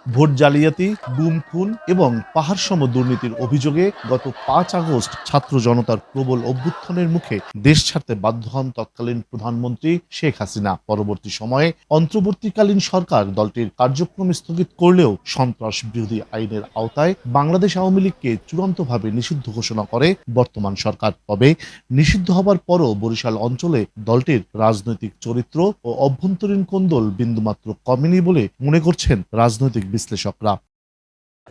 Vote জালিয়াতি, গুম খুন এবং পাহাড়সম দুর্নীতির অভিযোগে গত ৫ আগস্ট ছাত্র জনতার প্রবল অভ্যুত্থানের মুখে দেশ ছাড়তে বাধ্য হন তৎকালীন প্রধানমন্ত্রী শেখ হাসিনা। পরবর্তী সময়ে অন্তর্বর্তীকালীন সরকার দলটির কার্যক্রম স্থগিত করলেও সন্ত্রাস বিরোধী আইনের আওতায় বাংলাদেশ আওয়ামী লীগকে চূড়ান্তভাবে নিষিদ্ধ ঘোষণা করে বর্তমান সরকার। তবে নিষিদ্ধ হবার পরও বরিশাল অঞ্চলে দলটির রাজনৈতিক চরিত্র ও অভ্যন্তরীণ কোন্দল বিন্দুমাত্র কমেনি বলে মনে করছেন রাজনৈতিক বিশ্লেষকরা।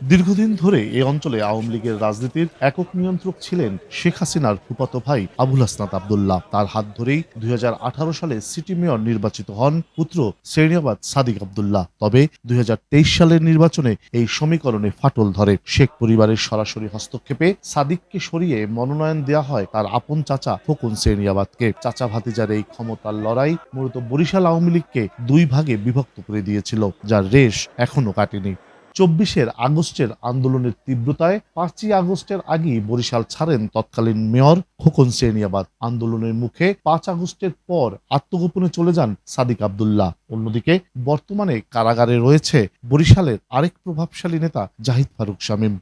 দীর্ঘদিন ধরে এই অঞ্চলে আওয়ামী লীগের রাজনীতির একক নিয়ন্ত্রক ছিলেন শেখ হাসিনার ফুফাতো ভাই আবুল হাসনাত আবদুল্লাহ। তার হাত ধরেই ২০১৮ সালে সিটি মেয়র নির্বাচিত হন পুত্র সেরনিয়াবাদ সাদিক আবদুল্লাহ। তবে ২০২৩ সালের নির্বাচনে এই সমীকরণে ফাটল ধরে। শেখ পরিবারের সরাসরি হস্তক্ষেপে সাদিককে সরিয়ে মনোনয়ন দেওয়া হয় তার আপন চাচা খোকন সেরনিয়াবাদকে। চাচা ভাতিজার এই ক্ষমতার লড়াই মূলত বরিশাল আওয়ামী লীগকে দুই ভাগে বিভক্ত করে দিয়েছিল, যার রেশ এখনো কাটেনি। ২৪ আগস্টের আন্দোলনের তীব্রতায় ৫ই আগস্টের আগেই বরিশাল ছাড়েন তৎকালীন মেয়র খোকন সেরনিয়াবাদ। আন্দোলনের মুখে ৫ আগস্টের পর আত্মগোপনে চলে যান সাদিক আবদুল্লাহ। অন্যদিকে বর্তমানে কারাগারে রয়েছে বরিশালের আরেক প্রভাবশালী নেতা জাহিদ ফারুক শামীম।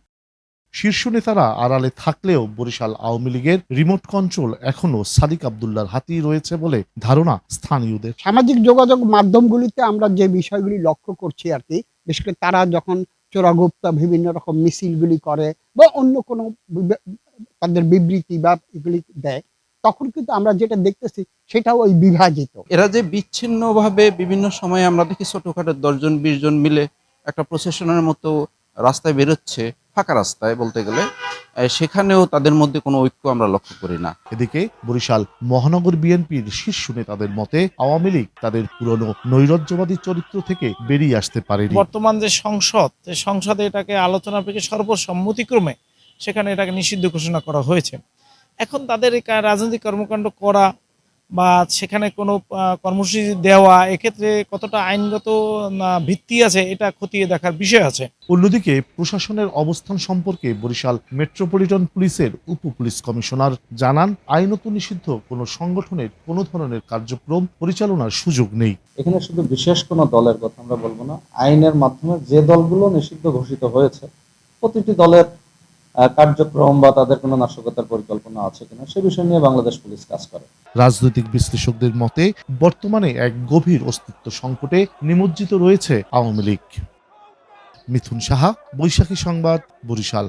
শীর্ষ নেতারা আড়ালে থাকলেও বরিশাল আওয়ামী লীগের রিমোট কন্ট্রোল এখনো সাদিক আবদুল্লাহর হাতেই রয়েছে বলে ধারণা স্থানীয়দের। সামাজিক যোগাযোগ মাধ্যমগুলিতে আমরা যে বিষয়গুলি লক্ষ্য করছি আর কি, বিশেষ করে তারা যখন চোরাগুপ্তা বিভিন্ন রকম মিছিলগুলি করে বা অন্য কোনো তাদের বিবৃতি বা এগুলি দেয়, তখন কিন্তু আমরা যেটা দেখতেছি সেটাও ওই বিভাজিত। এরা যে বিচ্ছিন্নভাবে বিভিন্ন সময়ে আমরা দেখি ছোটখাটো ১০ জন ২০ জন মিলে একটা প্রসেশনের মতো রাস্তায় বেরোচ্ছে, ফাঁকা রাস্তায় বলতে গেলে, সেখানেও তাদের মধ্যে কোনো ঐক্য আমরা লক্ষ্য করি না। এদিকে বরিশাল মহানগর বিএনপির শীর্ষ নেতাদের মতে আওয়ামী লীগ তাদের পুরনো নৈরাজ্যবাদী চরিত্র থেকে বেরিয়ে আসতে পারেনি। বর্তমান যে সংসদে এটাকে আলোচনা থেকে সর্বসম্মতিক্রমে সেখানে এটাকে নিষিদ্ধ ঘোষণা করা হয়েছে। এখন তাদের এই রাজনৈতিক কর্মকাণ্ড করা বা সেখানে কোনো কর্মসূচি দেওয়া, এক্ষেত্রে কতটা আইনগত ভিত্তি আছে এটা খতিয়ে দেখার বিষয় আছে। অন্যদিকে প্রশাসনের অবস্থান সম্পর্কে বরিশাল মেট্রোপলিটন পুলিশের উপ পুলিশ কমিশনার জানান, আইনত নিষিদ্ধ কোনো সংগঠনের কোনো ধরনের কার্যক্রম পরিচালনার সুযোগ নেই। এখানে শুধু বিশেষ কোনো দলের কথা আমরা বলবো না, আইনের মাধ্যমে যে দলগুলো নিষিদ্ধ ঘোষিত হয়েছে প্রতিটি দলের কার্যক্রম বা তাদের কোনো নাশকতার পরিকল্পনা আছে কিনা সে বিষয় নিয়ে বাংলাদেশ পুলিশ কাজ করে। রাজনৈতিক বিশ্লেষকদের মতে বর্তমানে এক গভীর অস্তিত্ব সংকটে নিমজ্জিত রয়েছে আওয়ামী লীগ। মিথুন সাহা, বৈশাখী সংবাদ, বরিশাল।